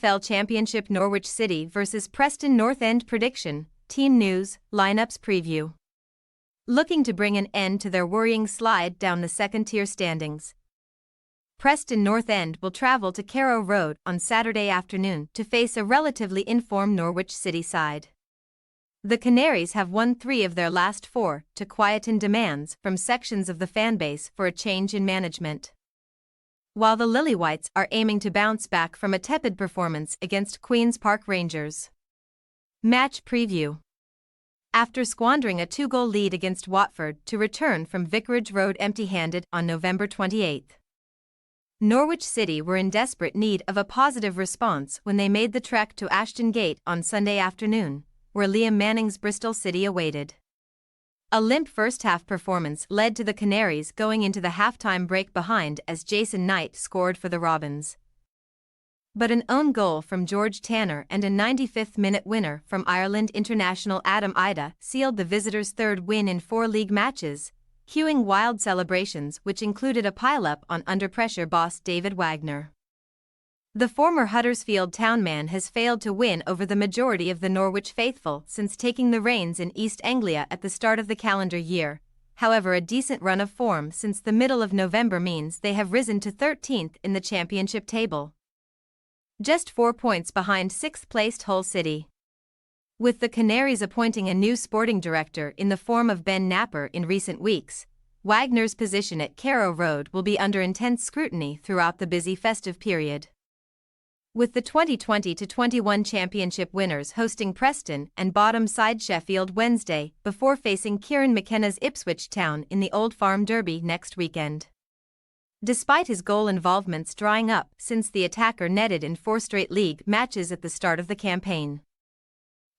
EFL Championship Norwich City vs Preston North End prediction, team news, lineups preview. Looking to bring an end to their worrying slide down the second-tier standings. Preston North End will travel to Carrow Road on Saturday afternoon to face a relatively informed Norwich City side. The Canaries have won 3 of their last 4 to quieten demands from sections of the fanbase for a change in management. While the Lilywhites are aiming to bounce back from a tepid performance against Queen's Park Rangers. Match preview. After squandering a 2-goal lead against Watford to return from Vicarage Road empty-handed on November 28, Norwich City were in desperate need of a positive response when they made the trek to Ashton Gate on Sunday afternoon, where Liam Manning's Bristol City awaited. A limp first-half performance led to the Canaries going into the half-time break behind as Jason Knight scored for the Robins. But an own goal from George Tanner and a 95th-minute winner from Ireland international Adam Ida sealed the visitors' 3rd win in 4 league matches, cueing wild celebrations which included a pile-up on under-pressure boss David Wagner. The former Huddersfield Town man has failed to win over the majority of the Norwich faithful since taking the reins in East Anglia at the start of the calendar year. However, a decent run of form since the middle of November means they have risen to 13th in the championship table, just 4 points behind 6th-placed Hull City. With the Canaries appointing a new sporting director in the form of Ben Napper in recent weeks, Wagner's position at Carrow Road will be under intense scrutiny throughout the busy festive period. With the 2020-21 championship winners hosting Preston and bottom side Sheffield Wednesday before facing Kieran McKenna's Ipswich Town in the Old Farm Derby next weekend. Despite his goal involvements drying up since the attacker netted in 4 straight league matches at the start of the campaign,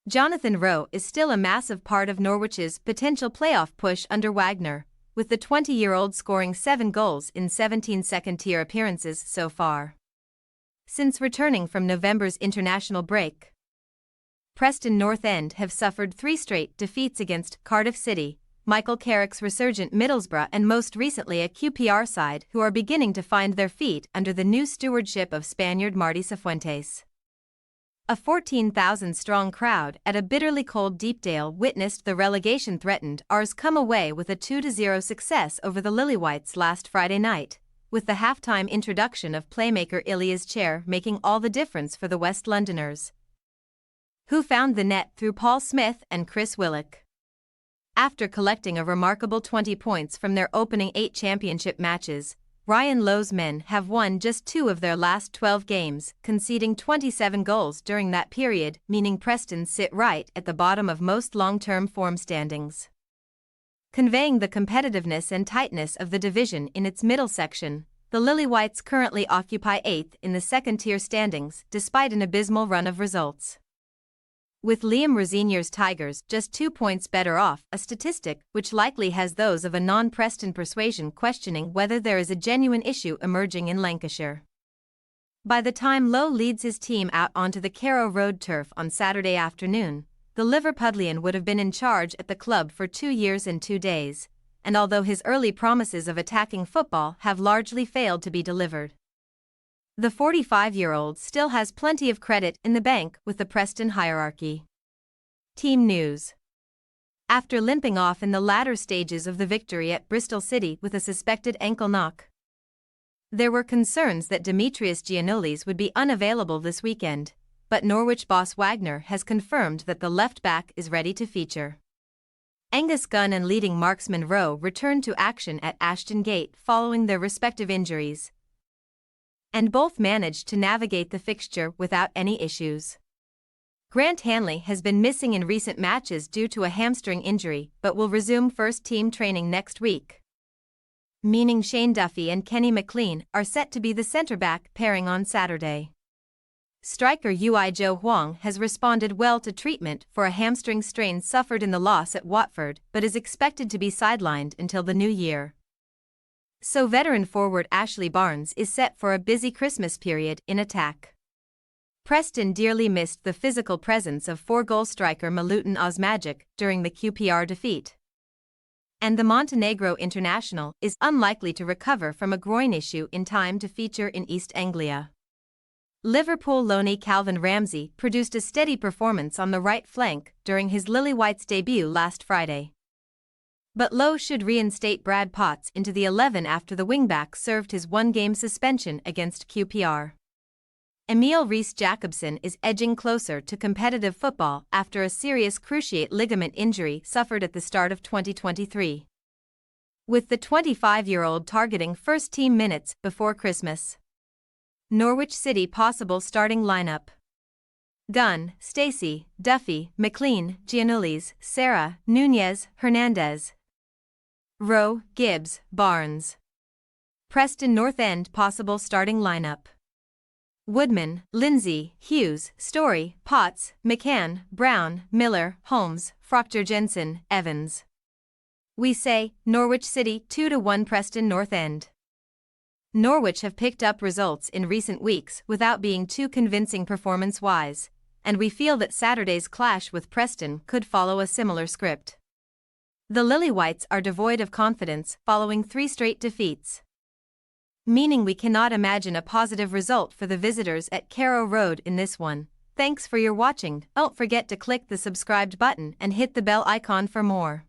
Jonathan Rowe is still a massive part of Norwich's potential playoff push under Wagner, with the 20-year-old scoring 7 goals in 17 second-tier appearances so far since returning from November's international break. Preston North End have suffered 3 straight defeats against Cardiff City, Michael Carrick's resurgent Middlesbrough, and most recently a QPR side who are beginning to find their feet under the new stewardship of Spaniard Martí Cifuentes. A 14,000-strong crowd at a bitterly cold Deepdale witnessed the relegation-threatened Rs come away with a 2-0 success over the Lilywhites last Friday night, with the halftime introduction of playmaker Ilias Chair making all the difference for the West Londoners, who found the net through Paul Smith and Chris Willock. After collecting a remarkable 20 points from their opening 8 championship matches, Ryan Lowe's men have won just 2 of their last 12 games, conceding 27 goals during that period, meaning Preston sit right at the bottom of most long-term form standings, conveying the competitiveness and tightness of the division in its middle section. The Lilywhites currently occupy 8th in the second-tier standings despite an abysmal run of results, with Liam Rosenior's Tigers just 2 points better off, a statistic which likely has those of a non-Preston persuasion questioning whether there is a genuine issue emerging in Lancashire. By the time Lowe leads his team out onto the Carrow Road turf on Saturday afternoon, the Liverpudlian would have been in charge at the club for 2 years and 2 days, and although his early promises of attacking football have largely failed to be delivered, the 45-year-old still has plenty of credit in the bank with the Preston hierarchy. Team news. After limping off in the latter stages of the victory at Bristol City with a suspected ankle knock, there were concerns that Demetrius Giannoulis would be unavailable this weekend, but Norwich boss Wagner has confirmed that the left-back is ready to feature. Angus Gunn and leading marksman Rowe returned to action at Ashton Gate following their respective injuries, and both managed to navigate the fixture without any issues. Grant Hanley has been missing in recent matches due to a hamstring injury but will resume first-team training next week, meaning Shane Duffy and Kenny McLean are set to be the centre-back pairing on Saturday. Striker Ui Jo Huang has responded well to treatment for a hamstring strain suffered in the loss at Watford but is expected to be sidelined until the new year. So veteran forward Ashley Barnes is set for a busy Christmas period in attack. Preston dearly missed the physical presence of 4-goal striker Milutin Osmajic during the QPR defeat, and the Montenegro international is unlikely to recover from a groin issue in time to feature in East Anglia. Liverpool loanee Calvin Ramsey produced a steady performance on the right flank during his Lily-Whites debut last Friday. But Lowe should reinstate Brad Potts into the 11 after the wingback served his one-game suspension against QPR. Emil Reece-Jacobson is edging closer to competitive football after a serious cruciate ligament injury suffered at the start of 2023. With the 25-year-old targeting first-team minutes before Christmas. Norwich City possible starting lineup: Gunn, Stacey, Duffy, McLean, Giannoulis, Serra, Nunez, Hernandez. Rowe, Gibbs, Barnes. Preston North End possible starting lineup: Woodman, Lindsay, Hughes, Story, Potts, McCann, Brown, Miller, Holmes, Proctor Jensen, Evans. We say, Norwich City 2-1 Preston North End. Norwich have picked up results in recent weeks without being too convincing performance-wise, and we feel that Saturday's clash with Preston could follow a similar script. The Lily-Whites are devoid of confidence following 3 straight defeats, meaning we cannot imagine a positive result for the visitors at Carrow Road in this one. Thanks for your watching. Don't forget to click the subscribed button and hit the bell icon for more.